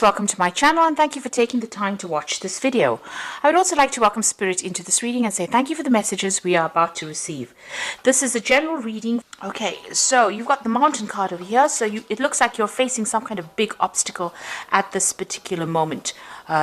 Welcome to my channel and thank you for taking the time to watch this video. I would also like to welcome Spirit into this reading and say thank you for the messages we are about to receive. This is a general reading. Okay, so you've got the Mountain card over here. So it looks like you're facing some kind of big obstacle at this particular moment.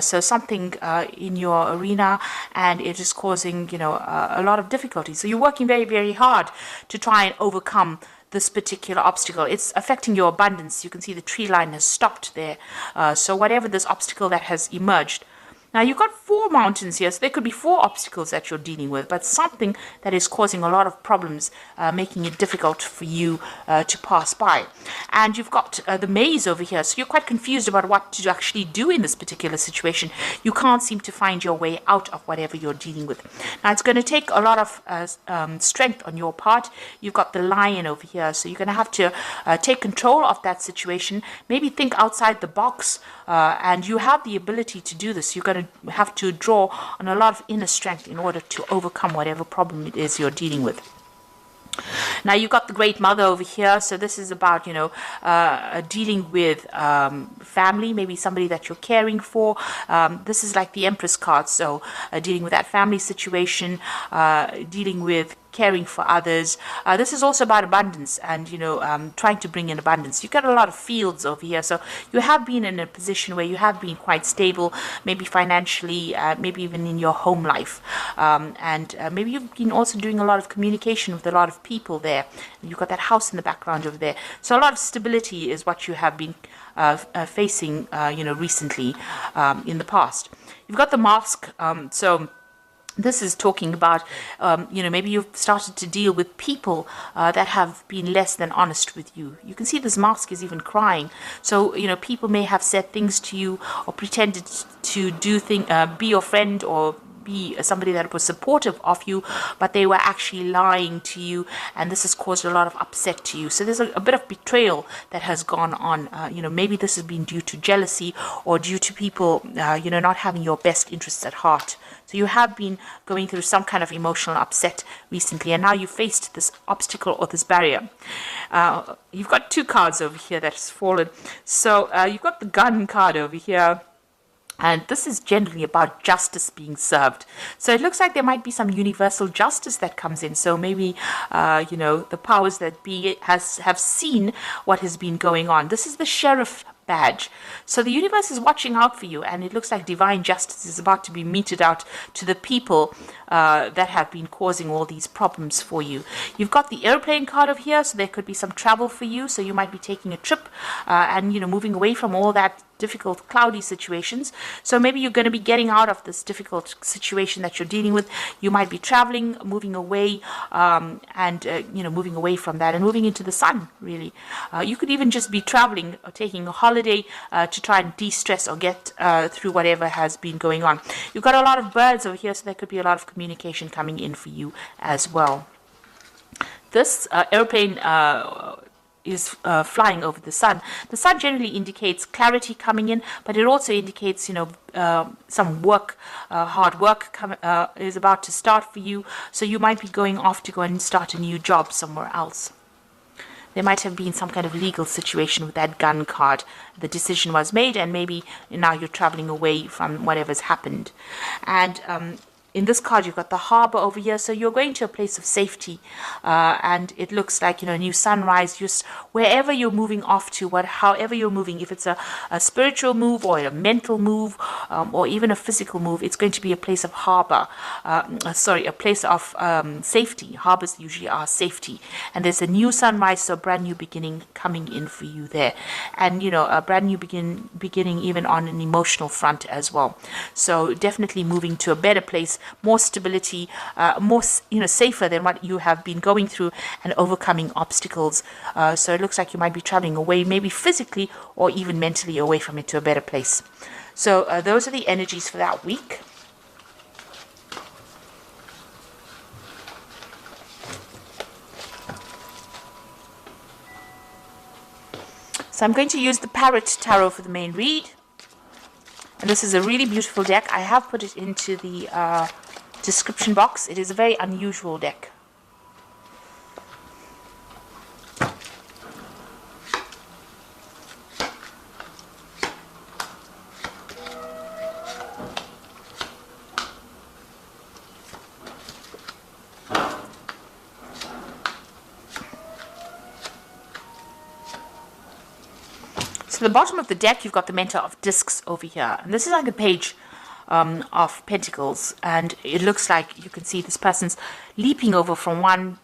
So something in your arena, and it is causing, a lot of difficulty. So you're working very, very hard to try and overcome this particular obstacle. It's affecting your abundance. You can see the tree line has stopped there. So whatever this obstacle that has emerged. Now you've got 4 mountains here, so there could be 4 obstacles that you're dealing with, but something that is causing a lot of problems, making it difficult for you to pass by. And you've got the maze over here, so you're quite confused about what to actually do in this particular situation. You can't seem to find your way out of whatever you're dealing with. Now it's going to take a lot of strength on your part. You've got the lion over here, so you're going to have to take control of that situation, maybe think outside the box, and you have the ability to do this. You're going to have to draw on a lot of inner strength in order to overcome whatever problem it is you're dealing with. Now you've got the Great Mother over here, so this is about dealing with family, maybe somebody that you're caring for. This is like the Empress card, so dealing with that family situation, dealing with caring for others. This is also about abundance and trying to bring in abundance. You've got a lot of fields over here, so you have been in a position where you have been quite stable, maybe financially, maybe even in your home life, and maybe you've been also doing a lot of communication with a lot of people there. You've got that house in the background over there, so a lot of stability is what you have been facing recently, in the past. You've got the Mask, so this is talking about, maybe you've started to deal with people that have been less than honest with you. You can see this mask is even crying. So, people may have said things to you or pretended to do be your friend or be somebody that was supportive of you, but they were actually lying to you, and this has caused a lot of upset to you. So there's a bit of betrayal that has gone on. Maybe this has been due to jealousy or due to people, not having your best interests at heart. So you have been going through some kind of emotional upset recently, and now you faced this obstacle or this barrier. You've got 2 cards over here that's fallen. So you've got the Gun card over here. And this is generally about justice being served. So it looks like there might be some universal justice that comes in. So maybe, the powers that be have seen what has been going on. This is the Sheriff badge. So the universe is watching out for you, and it looks like divine justice is about to be meted out to the people that have been causing all these problems for you. You've got the airplane card over here, so there could be some travel for you. So you might be taking a trip and moving away from all that difficult cloudy situations. So maybe you're going to be getting out of this difficult situation that you're dealing with. You might be traveling, moving away, moving away from that and moving into the sun, really. You could even just be traveling or taking a holiday to try and de-stress or get through whatever has been going on. You've got a lot of birds over here, so there could be a lot of communication coming in for you as well. This airplane is flying over the sun. The sun generally indicates clarity coming in, but it also indicates, some work, hard work is about to start for you. So you might be going off to go and start a new job somewhere else. There might have been some kind of legal situation with that Gun card. The decision was made, and maybe now you're traveling away from whatever's happened. And in this card, you've got the harbor over here, so you're going to a place of safety, and it looks like, a new sunrise. Just wherever you're moving off to, however you're moving, if it's a spiritual move or a mental move, or even a physical move, it's going to be a place of harbor. A place of safety. Harbors usually are safety, and there's a new sunrise, so a brand new beginning coming in for you there, and a brand new beginning even on an emotional front as well. So definitely moving to a better place, more stability, more safer than what you have been going through, and overcoming obstacles. So it looks like you might be traveling away, maybe physically or even mentally away from it, to a better place. So those are the energies for that week. So I'm going to use the Parrot Tarot for the main read. And this is a really beautiful deck. I have put it into the description box. It is a very unusual deck. the bottom of the deck, you've got the Mentor of Discs over here. And this is like a page of Pentacles. And it looks like you can see this person's leaping over from one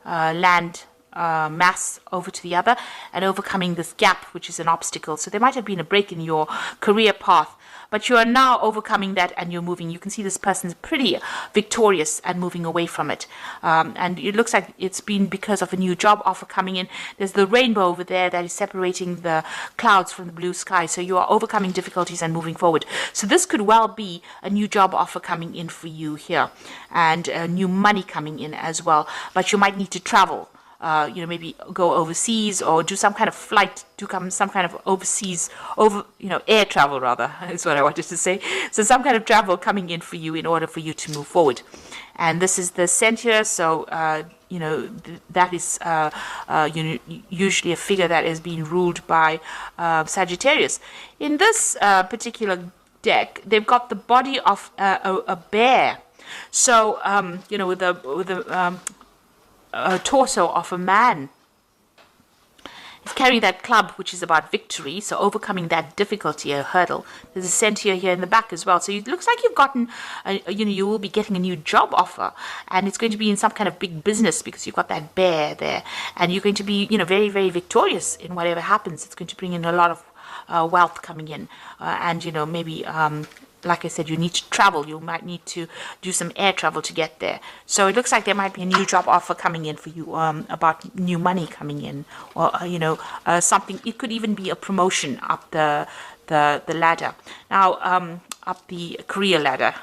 land mass over to the other and overcoming this gap, which is an obstacle. So there might have been a break in your career path, but you are now overcoming that and you're moving. You can see this person's pretty victorious and moving away from it. And it looks like it's been because of a new job offer coming in. There's the rainbow over there that is separating the clouds from the blue sky. So you are overcoming difficulties and moving forward. So this could well be a new job offer coming in for you here, and new money coming in as well. But you might need to travel. Maybe go overseas or do some kind of flight, some kind of overseas, air travel rather, is what I wanted to say. So some kind of travel coming in for you in order for you to move forward. And this is the center, so, that is usually a figure that is being ruled by Sagittarius. In this particular deck, they've got the body of a bear. So, with a torso of a man. He's carrying that club, which is about victory, so overcoming that difficulty, a hurdle. There's a center here in the back as well. So it looks like you've gotten, you will be getting a new job offer, and it's going to be in some kind of big business because you've got that bear there, and you're going to be, very, very victorious in whatever happens. It's going to bring in a lot of wealth coming in, and maybe. Like I said, you need to travel. You might need to do some air travel to get there. So it looks like there might be a new job offer coming in for you, about new money coming in, or something. It could even be a promotion up the ladder. Now, up the career ladder.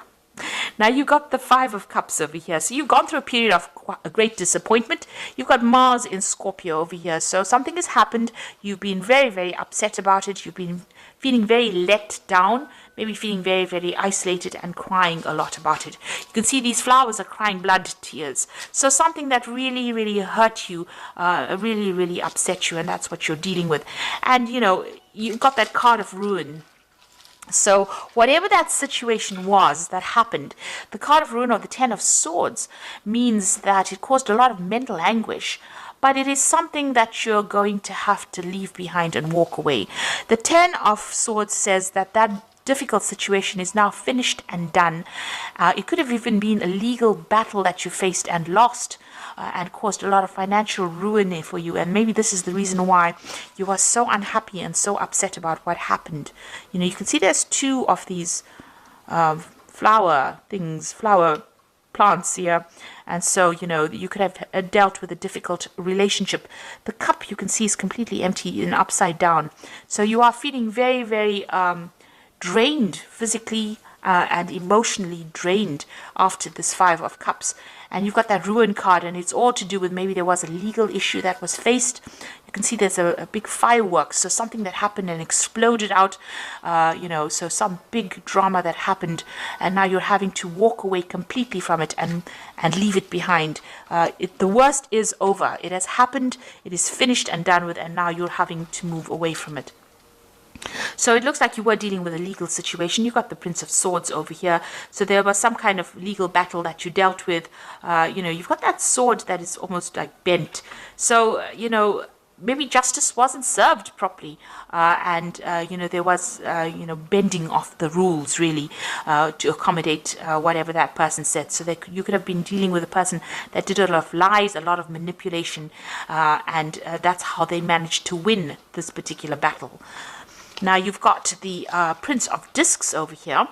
Now you've got the Five of Cups over here. So you've gone through a period of a great disappointment. You've got Mars in Scorpio over here. So something has happened. You've been very, very upset about it. You've been feeling very let down, maybe feeling very, very isolated and crying a lot about it. You can see these flowers are crying blood tears. So something that really, really hurt you, really, really upset you, and that's what you're dealing with. And, you've got that card of ruin. So whatever that situation was that happened, the card of ruin or the Ten of Swords means that it caused a lot of mental anguish, but it is something that you're going to have to leave behind and walk away. The Ten of Swords says that difficult situation is now finished and done. It could have even been a legal battle that you faced and lost, and caused a lot of financial ruin for you. And maybe this is the reason why you are so unhappy and so upset about what happened. You can see there's two of these flower plants here. And so, you could have dealt with a difficult relationship. The cup you can see is completely empty and upside down. So you are feeling very, very drained physically and emotionally drained after this Five of Cups. And you've got that ruin card, and it's all to do with maybe there was a legal issue that was faced. You can see there's a big fireworks, so something that happened and exploded out, so some big drama that happened, and now you're having to walk away completely from it and leave it behind. The worst is over. It has happened, it is finished and done with, and now you're having to move away from it. So it looks like you were dealing with a legal situation. You've got the Prince of Swords over here. So there was some kind of legal battle that you dealt with. You've got that sword that is almost like bent. So, maybe justice wasn't served properly. There was, bending of the rules, really, to accommodate whatever that person said. So you could have been dealing with a person that did a lot of lies, a lot of manipulation, and that's how they managed to win this particular battle. Now you've got the Prince of Discs over here,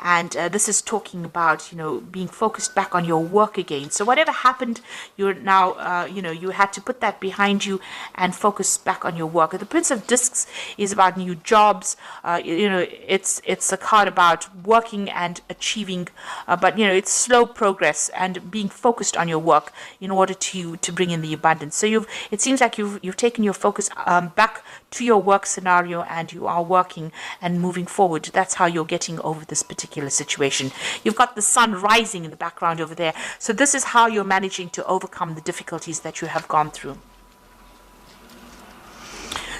and this is talking about, being focused back on your work again. So whatever happened, you're now, you had to put that behind you and focus back on your work. The Prince of Discs is about new jobs. It's a card about working and achieving, but it's slow progress and being focused on your work in order to bring in the abundance. So it seems like you've taken your focus back to your work scenario, and you are working and moving forward. That's how you're getting over this particular situation. You've got the sun rising in the background over there. So this is how you're managing to overcome the difficulties that you have gone through.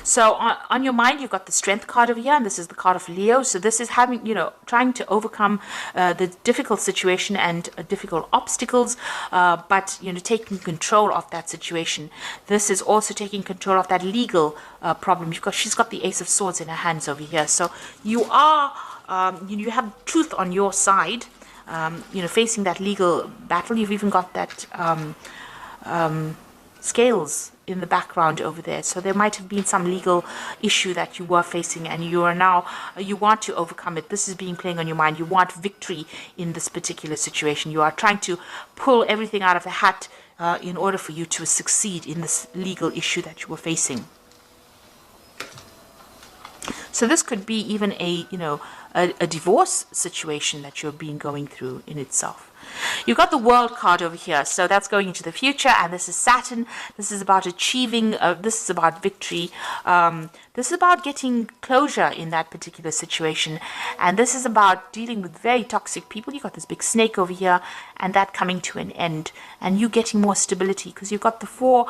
So on your mind, you've got the Strength card over here, and this is the card of Leo. So this is having, trying to overcome the difficult situation and difficult obstacles, but, taking control of that situation. This is also taking control of that legal problem. She's got the Ace of Swords in her hands over here. So you are, you have truth on your side, facing that legal battle. You've even got that scales in the background over there. So there might have been some legal issue that you were facing, and you are now, you want to overcome it. This is being playing on your mind. You want victory in this particular situation. You are trying to pull everything out of the hat in order for you to succeed in this legal issue that you were facing. So this could be even a divorce situation that you're going through in itself. You've got the World card over here, so that's going into the future, and this is Saturn. This is about achieving, this is about victory. This is about getting closure in that particular situation, and this is about dealing with very toxic people. You've got this big snake over here, and that coming to an end, and you getting more stability, because you've got the 4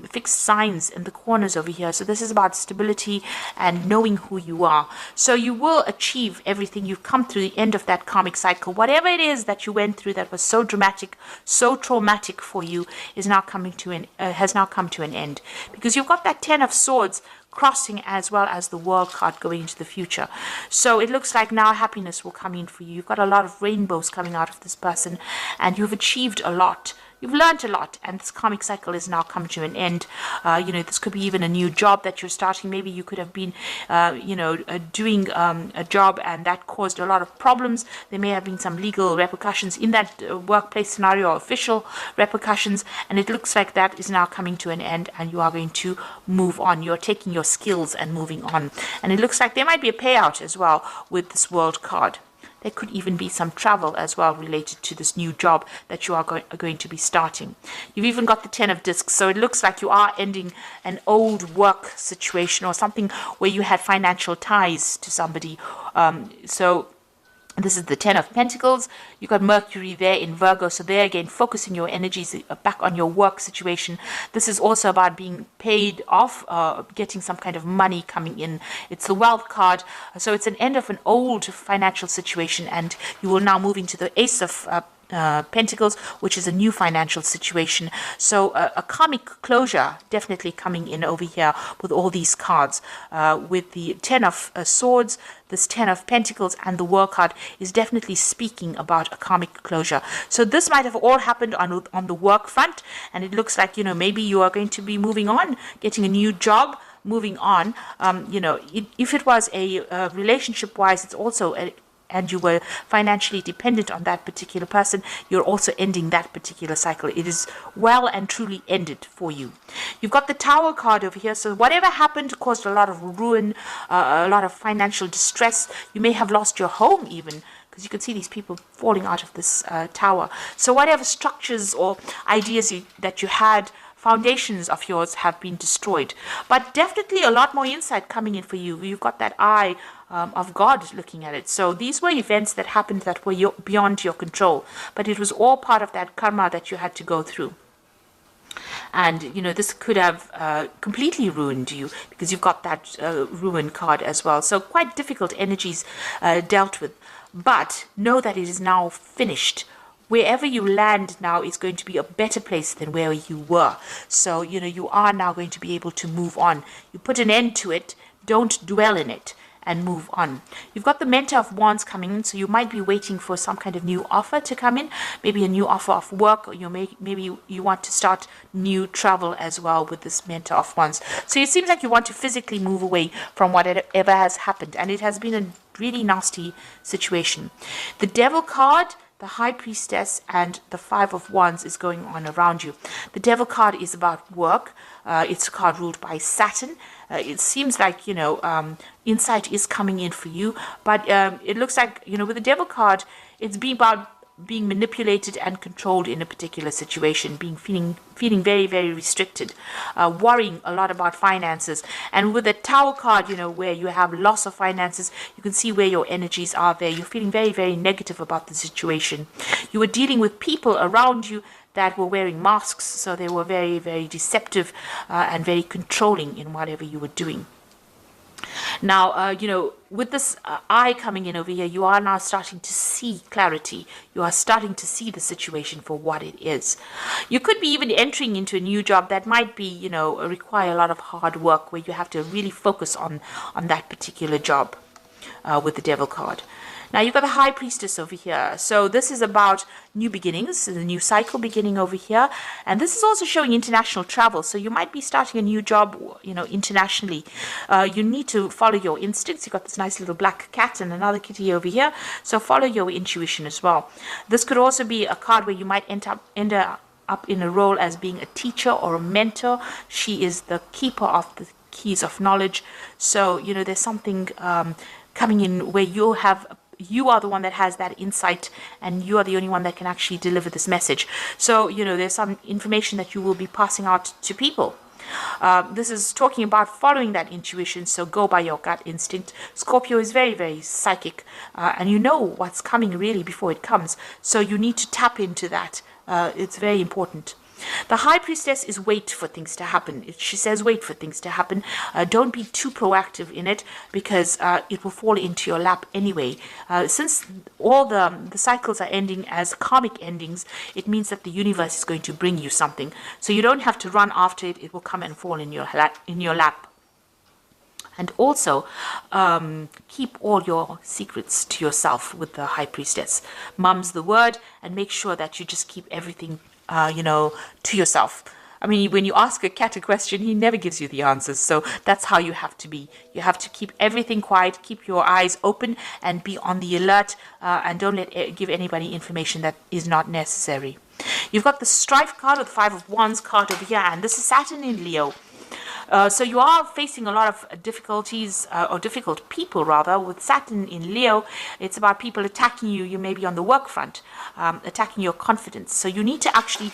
fixed signs in the corners over here. So this is about stability and knowing who you are. So you will achieve everything. You've come through the end of that karmic cycle. Whatever it is that you went through that was so dramatic, so traumatic for you, is now coming to has now come to an end, because you've got that 10 of Swords crossing as well as the World card going into the future. So it looks like now happiness will come in for you. You've got a lot of rainbows coming out of this person, and you've achieved a lot. You've learned a lot, and this karmic cycle is now come to an end. This could be even a new job that you're starting. Maybe you could have been, doing a job, and that caused a lot of problems. There may have been some legal repercussions in that workplace scenario, or official repercussions, and it looks like that is now coming to an end, and you are going to move on. You're taking your skills and moving on. And it looks like there might be a payout as well with this World card. There could even be some travel as well related to this new job that you are going to be starting. You've even got the 10 of Discs, so it looks like you are ending an old work situation or something where you had financial ties to somebody. This is the 10 of Pentacles. You've got Mercury there in Virgo. So there again, focusing your energies back on your work situation. This is also about being paid off, getting some kind of money coming in. It's the Wealth card. So it's an end of an old financial situation, and you will now move into the Ace of Pentacles, which is a new financial situation. So a karmic closure definitely coming in over here with all these cards. With the 10 of Swords, this 10 of Pentacles, and the World card is definitely speaking about a karmic closure. So this might have all happened on the work front, and it looks like, maybe you are going to be moving on, getting a new job, moving on. If it was a relationship-wise, it's also and you were financially dependent on that particular person, you're also ending that particular cycle. It is well and truly ended for you. You've got the Tower card over here. So whatever happened caused a lot of ruin, a lot of financial distress. You may have lost your home even, because you can see these people falling out of this tower. So whatever structures or ideas that you had, foundations of yours have been destroyed. But definitely a lot more insight coming in for you. You've got that eye of God looking at it. So these were events that happened that were beyond your control, but it was all part of that karma that you had to go through. And this could have completely ruined you, because you've got that ruin card as well. So quite difficult energies dealt with, but know that it is now finished. Wherever you land now is going to be a better place than where you were. So you are now going to be able to move on. You put an end to it, don't dwell in it, and move on. You've got the Mentor of Wands coming in, so you might be waiting for some kind of new offer to come in, maybe a new offer of work, or maybe you want to start new travel as well with this Mentor of Wands. So it seems like you want to physically move away from whatever has happened, and it has been a really nasty situation. The Devil card, the High Priestess, and the 5 of Wands is going on around you. The Devil card is about work. It's a card ruled by Saturn. It seems like, insight is coming in for you. But it looks like, with the Devil card, it's been about being manipulated and controlled in a particular situation, feeling very, very restricted, worrying a lot about finances. And with the Tower card, where you have loss of finances, you can see where your energies are there. You're feeling very, very negative about the situation. You were dealing with people around you that were wearing masks, so they were very, very deceptive and very controlling in whatever you were doing. Now, with this eye coming in over here, you are now starting to see clarity. You are starting to see the situation for what it is. You could be even entering into a new job that might be, require a lot of hard work, where you have to really focus on that particular job with the Devil card. Now, you've got the High Priestess over here. So this is about new beginnings, the new cycle beginning over here. And this is also showing international travel. So you might be starting a new job, internationally. You need to follow your instincts. You've got this nice little black cat and another kitty over here. So follow your intuition as well. This could also be a card where you might end up in a role as being a teacher or a mentor. She is the keeper of the keys of knowledge. So, there's something coming in where you are the one that has that insight, and you are the only one that can actually deliver this message. So, there's some information that you will be passing out to people. This is talking about following that intuition, so go by your gut instinct. Scorpio is very, very psychic, and you know what's coming really before it comes. So you need to tap into that. It's very important. The High Priestess is wait for things to happen. She says wait for things to happen. Don't be too proactive in it, because it will fall into your lap anyway. Since all the cycles are ending as karmic endings, it means that the universe is going to bring you something. So you don't have to run after it. It will come and fall in your lap. And also, keep all your secrets to yourself with the High Priestess. Mum's the word, and make sure that you just keep everything to yourself. I mean, when you ask a cat a question, he never gives you the answers. So that's how you have to be. You have to keep everything quiet, keep your eyes open, and be on the alert, and don't give anybody information that is not necessary. You've got the Strife card, or the Five of Wands card over here, and this is Saturn in Leo. So you are facing a lot of difficulties, or difficult people rather, with Saturn in Leo. It's about people attacking you. You may be on the work front, attacking your confidence. So you need to actually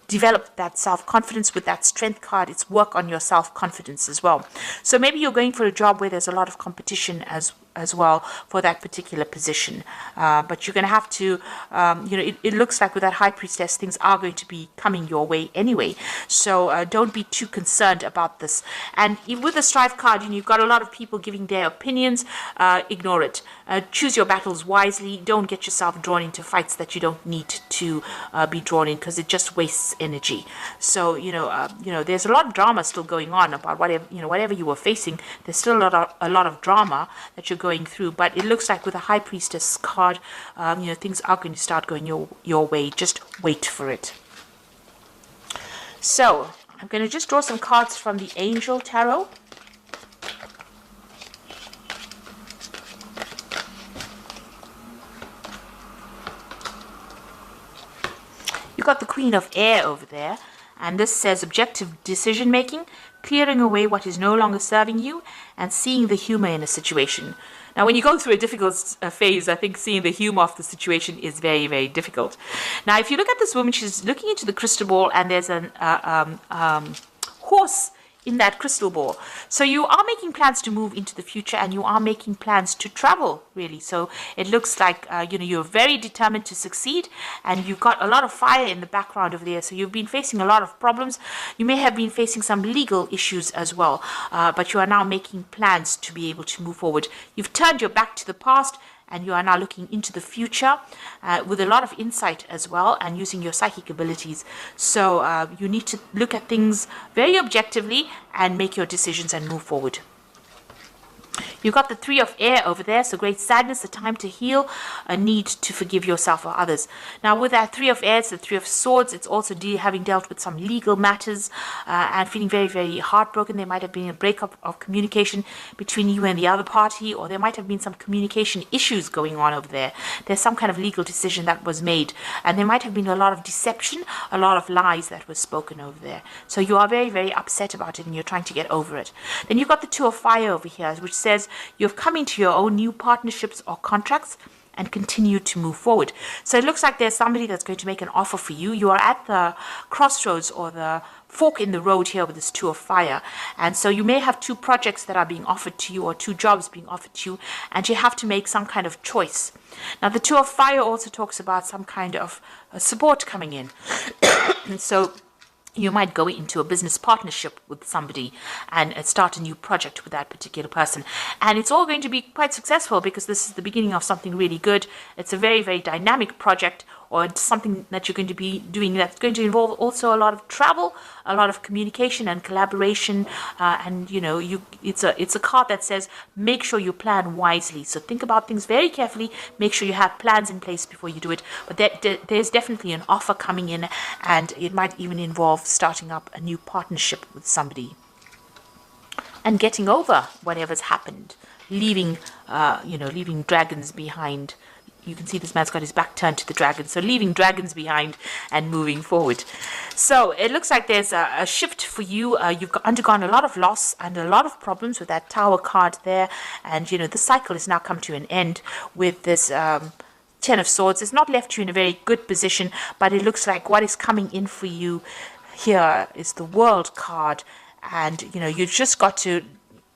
develop that self-confidence with that Strength card. It's work on your self-confidence as well. So maybe you're going for a job where there's a lot of competition as well for that particular position. But you're going to have to, it looks like with that High Priestess, things are going to be coming your way anyway. So don't be too concerned about this. And with the Strife card, you've got a lot of people giving their opinions. Ignore it. Choose your battles wisely. Don't get yourself drawn into fights that you don't need to be drawn in, because it just wastes energy. So, there's a lot of drama still going on about whatever you were facing. There's still a lot of drama that you're going through, but it looks like with a High Priestess card, things are going to start going your way. Just wait for it. So I'm going to just draw some cards from the Angel Tarot. You've got the Queen of Air over there, and this says objective decision making, clearing away what is no longer serving you, and seeing the humor in a situation. Now, when you go through a difficult phase, I think seeing the humor of the situation is very, very difficult. Now, if you look at this woman, she's looking into the crystal ball, and there's an horse in that crystal ball. So you are making plans to move into the future, and you are making plans to travel, really. So it looks like, you're very determined to succeed, and you've got a lot of fire in the background over there. So you've been facing a lot of problems. You may have been facing some legal issues as well, but you are now making plans to be able to move forward. You've turned your back to the past, and you are now looking into the future with a lot of insight as well, and using your psychic abilities. So you need to look at things very objectively and make your decisions and move forward. You've got the Three of Air over there, so great sadness, a time to heal, a need to forgive yourself or others. Now, with that Three of Air, it's the Three of Swords. It's also having dealt with some legal matters and feeling very, very heartbroken. There might have been a breakup of communication between you and the other party, or there might have been some communication issues going on over there. There's some kind of legal decision that was made, and there might have been a lot of deception, a lot of lies that were spoken over there. So you are very, very upset about it, and you're trying to get over it. Then you've got the Two of Fire over here, which says you've come into your own new partnerships or contracts, and continue to move forward. So it looks like there's somebody that's going to make an offer for you. You are at the crossroads or the fork in the road here with this Two of Fire. And so you may have two projects that are being offered to you, or two jobs being offered to you, and you have to make some kind of choice. Now, the Two of Fire also talks about some kind of support coming in. And so you might go into a business partnership with somebody and start a new project with that particular person. And it's all going to be quite successful because this is the beginning of something really good. It's a very, very dynamic project, or it's something that you're going to be doing that's going to involve also a lot of travel, a lot of communication and collaboration. And, you know, it's a card that says make sure you plan wisely. So think about things very carefully. Make sure you have plans in place before you do it. But there's definitely an offer coming in, and it might even involve starting up a new partnership with somebody and getting over whatever's happened, leaving dragons behind. You can see this man's got his back turned to the dragons, so leaving dragons behind and moving forward. So it looks like there's a shift for you. You've undergone a lot of loss and a lot of problems with that Tower card there, and you know the cycle has now come to an end with this Ten of Swords. It's not left you in a very good position, but it looks like what is coming in for you here is the World card, and you know you've just got to,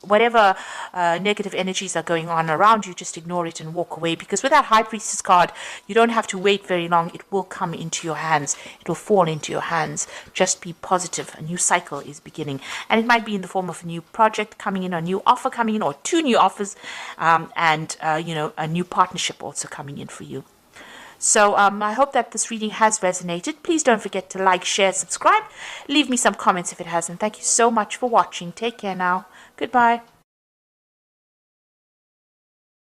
whatever negative energies are going on around you, just ignore it and walk away, because with that High Priestess card, you don't have to wait very long. It will come into your hands. It will fall into your hands. Just be positive. A new cycle is beginning, and it might be in the form of a new project coming in, a new offer coming in, or two new offers, and a new partnership also coming in for you. So I hope that this reading has resonated. Please don't forget to like, share, subscribe. Leave me some comments if it hasn't. Thank you so much for watching. Take care now. Goodbye.